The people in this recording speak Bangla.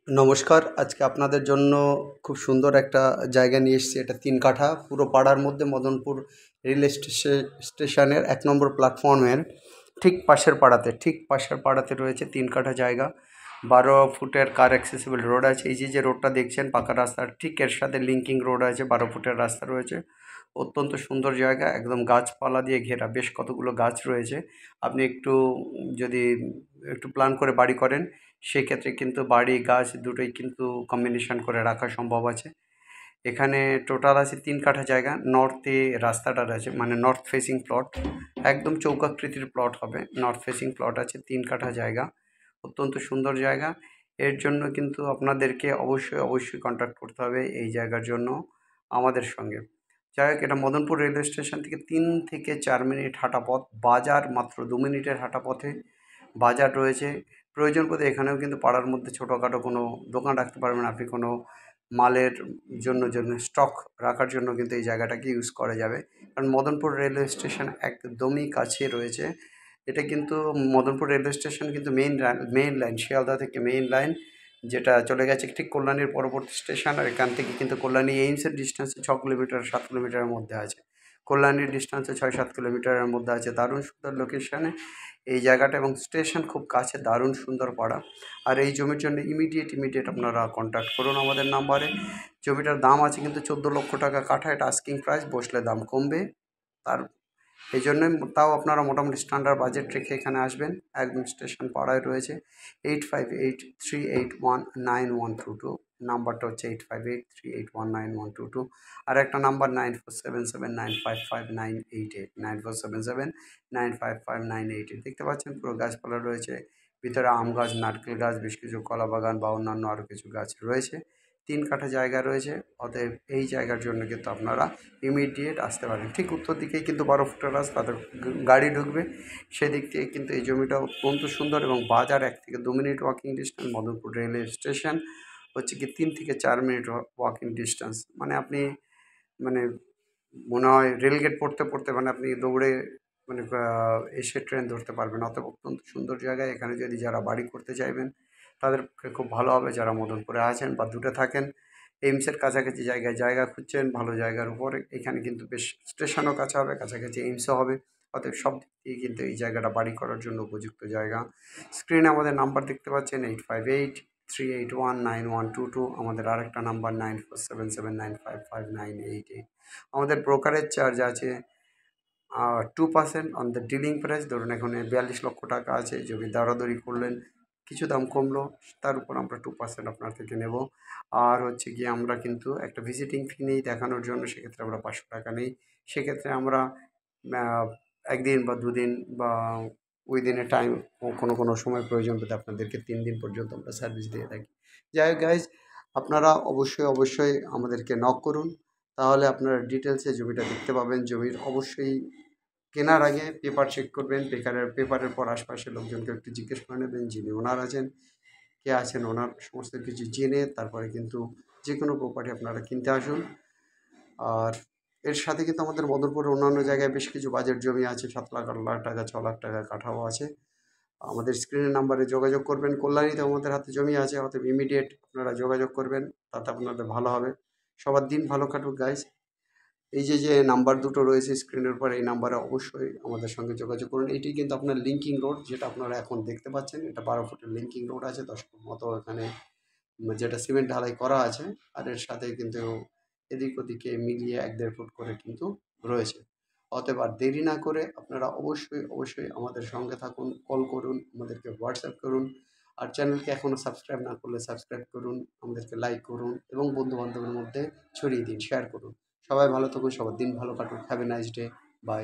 নমস্কার। আজকে আপনাদের জন্য খুব সুন্দর একটা জায়গা নিয়ে এসেছি। এটা 3 কাঠা পুরো পাড়ার মধ্যে মদনপুর রেল স্টেশনের 1 নম্বর প্ল্যাটফর্মের ঠিক পাশের পাড়াতে রয়েছে 3 কাঠা জায়গা। 12 ফুটের কার অ্যাক্সেসিবল রোড আছে। এই যে রোডটা দেখছেন পাকা রাস্তার ঠিক এর সাথে লিঙ্কিং রোড আছে, 12 ফুটের রাস্তা রয়েছে। অত্যন্ত সুন্দর জায়গা, একদম গাছপালা দিয়ে ঘেরা, বেশ কতগুলো গাছ রয়েছে। আপনি যদি একটু প্ল্যান করে বাড়ি করেন, সেক্ষেত্রে কিন্তু বাড়ি গাছ দুটোই কিন্তু কম্বিনেশন করে রাখা সম্ভব আছে। এখানে টোটাল আছে 3 কাঠা জায়গা। নর্থে রাস্তাটা আছে, মানে নর্থ ফেসিং প্লট, একদম চৌকাকৃতির প্লট হবে। নর্থ ফেসিং প্লট আছে, 3 কাঠা জায়গা, অত্যন্ত সুন্দর জায়গা। এর জন্য কিন্তু আপনাদেরকে অবশ্যই কন্ট্যাক্ট করতে হবে এই জায়গার জন্য আমাদের সঙ্গে। যাই হোক, এটা মদনপুর রেলওয়ে স্টেশন থেকে 3 থেকে 4 মিনিট হাঁটা পথ। বাজার মাত্র 2 মিনিটের হাঁটা পথে বাজার রয়েছে। প্রয়োজন বোধে এখানেও কিন্তু পাড়ার মধ্যে ছোটোখাটো কোনো দোকান রাখতে পারবেন আপনি। কোনো মালের জন্য স্টক রাখার জন্য কিন্তু এই জায়গাটাকে ইউজ করা যাবে। কারণ মদনপুর রেলওয়ে স্টেশন একদমই কাছে রয়েছে। এটা কিন্তু মদনপুর রেলওয়ে স্টেশন কিন্তু মেইন লাইন, শিয়ালদা থেকে মেইন লাইন যেটা চলে গেছে ঠিক কল্যাণীর পরবর্তী স্টেশন। আর এখান থেকে কিন্তু কল্যাণী এইমসের ডিস্টেন্সে 6 কিলোমিটার 7 কিলোমিটারের মধ্যে আছে। কল্যাণীর ডিস্টেন্সে 6-7 কিলোমিটারের মধ্যে আছে। দারুণ সুন্দর লোকেশানে এই জায়গাটা, এবং স্টেশন খুব কাছে, দারুণ সুন্দর পাড়া। আর এই জমির জন্য ইমিডিয়েট আপনারা কন্ট্যাক্ট করুন আমাদের নাম্বারে। জমিটার দাম আছে কিন্তু 14 লক্ষ টাকা কাঠা, এটা আস্কিং প্রাইস, বসলে দাম কমবে। তার এই জন্যই তাও আপনারা মোটামুটি স্ট্যান্ডার্ড বাজেট রেখে এখানে আসবেন। একদম স্টেশন পাড়ায় রয়েছে। 8583819122, নাম্বারটা হচ্ছে 8583819122। আর একটা নাম্বার 9477955988, 9477955988। দেখতে পাচ্ছেন পুরো গাছপালা রয়েছে, ভিতরে আম গাছ, নারকেল গাছ, বেশ কিছু কলা বাগান বা অন্যান্য আরও কিছু গাছ রয়েছে। 3 কাঠা জায়গা রয়েছে। অতএব এই জায়গার জন্য কিন্তু আপনারা ইমিডিয়েট আসতে পারেন। ঠিক উত্তর দিকেই কিন্তু 12 ফুটের রাস্তা, গাড়ি ঢুকবে সেদিক থেকে কিন্তু এই জমিটা অত্যন্ত সুন্দর। এবং বাজার 1 থেকে 2 minute walking distance. Madanpur railway station হচ্ছে কি 3 থেকে 4 মিনিট ওয়াকিং ডিস্টেন্স। মানে আপনি, মানে মনে হয় রেলগেট পড়তে মানে আপনি দৌড়ে মানে এসে ট্রেন ধরতে পারবেন। অতএব অত্যন্ত সুন্দর জায়গায়। এখানে যদি যারা বাড়ি করতে চাইবেন তাদের পক্ষে খুব ভালো হবে। যারা মদনপুরে আছেন বা দূরে থাকেন, এইমসের কাছাকাছি জায়গা খুঁজছেন ভালো জায়গার উপরে, এখানে কিন্তু বেশ স্টেশনও কাছে হবে, কাছাকাছি এইমসও হবে। অতএব সব দিক দিয়ে কিন্তু এই জায়গাটা বাড়ি করার জন্য উপযুক্ত জায়গা। স্ক্রিনে আমাদের নাম্বার দেখতে পাচ্ছেন 8583819122। আমাদের আরেকটা নাম্বার 9477955988। আমাদের ব্রোকারেজ চার্জ আছে 2% অন দ্য ডিলিং প্রাইস। ধরুন এখানে 42 লক্ষ টাকা আছে, যদি দরাদরি করলেন, কিছু দাম কমলো, তার উপর আমরা 2% আপনার থেকে নেব। আর হচ্ছে গিয়ে আমরা কিন্তু একটা ভিজিটিং ফি নেই দেখানোর জন্য, সেক্ষেত্রে আমরা 500 টাকা নেই। সেক্ষেত্রে আমরা 1 দিন বা 2 দিন বা উইদিন এ টাইম, কোনো সময় প্রয়োজন পেতে আপনাদেরকে 3 দিন পর্যন্ত আমরা সার্ভিস দিয়ে থাকি। যাই হোক গাইজ, আপনারা অবশ্যই আমাদেরকে নক করুন, তাহলে আপনারা ডিটেলসে জমিটা দেখতে পাবেন। জমির অবশ্যই কেনার আগে পেপার চেক করবেন। পেপারের পর আশপাশের লোকজনকে একটু জিজ্ঞেস করে নেবেন, যিনি ওনার আছেন, কে আছেন, ওনার সমস্ত কিছু জেনে তারপরে কিন্তু যে কোনো প্রপার্টি আপনারা কিনতে আসুন। আর এর সাথে কিন্তু আমাদের মদনপুরের অন্যান্য জায়গায় বেশ কিছু বাজেট জমি আছে, 7 লাখ 8 লাখ টাকা 6 লাখ টাকা কাঠাও আছে। আমাদের স্ক্রিনের নাম্বারে যোগাযোগ করবেন। কল্যাণীতে আমাদের হাতে জমি আছে, অতএব ইমিডিয়েট আপনারা যোগাযোগ করবেন, তাতে আপনাদের ভালো হবে। সবার দিন ভালো কাটুক গাইজ। এই যে নাম্বার দুটো রয়েছে স্ক্রিনের উপর, এই নাম্বারে অবশ্যই আমাদের সঙ্গে যোগাযোগ করুন। এটি কিন্তু আপনার লিঙ্কিং রোড, যেটা আপনারা এখন দেখতে পাচ্ছেন। এটা 12 ফুটের লিঙ্কিং রোড আছে, 10 ফুট মতো এখানে যেটা সিমেন্ট ঢালাই করা আছে। আর এর সাথে কিন্তু এদিক ওদিকে মিলিয়ে 1-1.5 ফুট করে কিন্তু রয়েছে। অতএব আর দেরি না করে আপনারা অবশ্যই আমাদের সঙ্গে থাকুন, কল করুন, আমাদেরকে হোয়াটসঅ্যাপ করুন। আর চ্যানেলকে এখনও সাবস্ক্রাইব না করলে সাবস্ক্রাইব করুন, আমাদেরকে লাইক করুন এবং বন্ধুবান্ধবের মধ্যে ছড়িয়ে দিন, শেয়ার করুন। সবাই ভালো থাকুন, সবার দিন ভালো কাটুক। Have a nice day. By.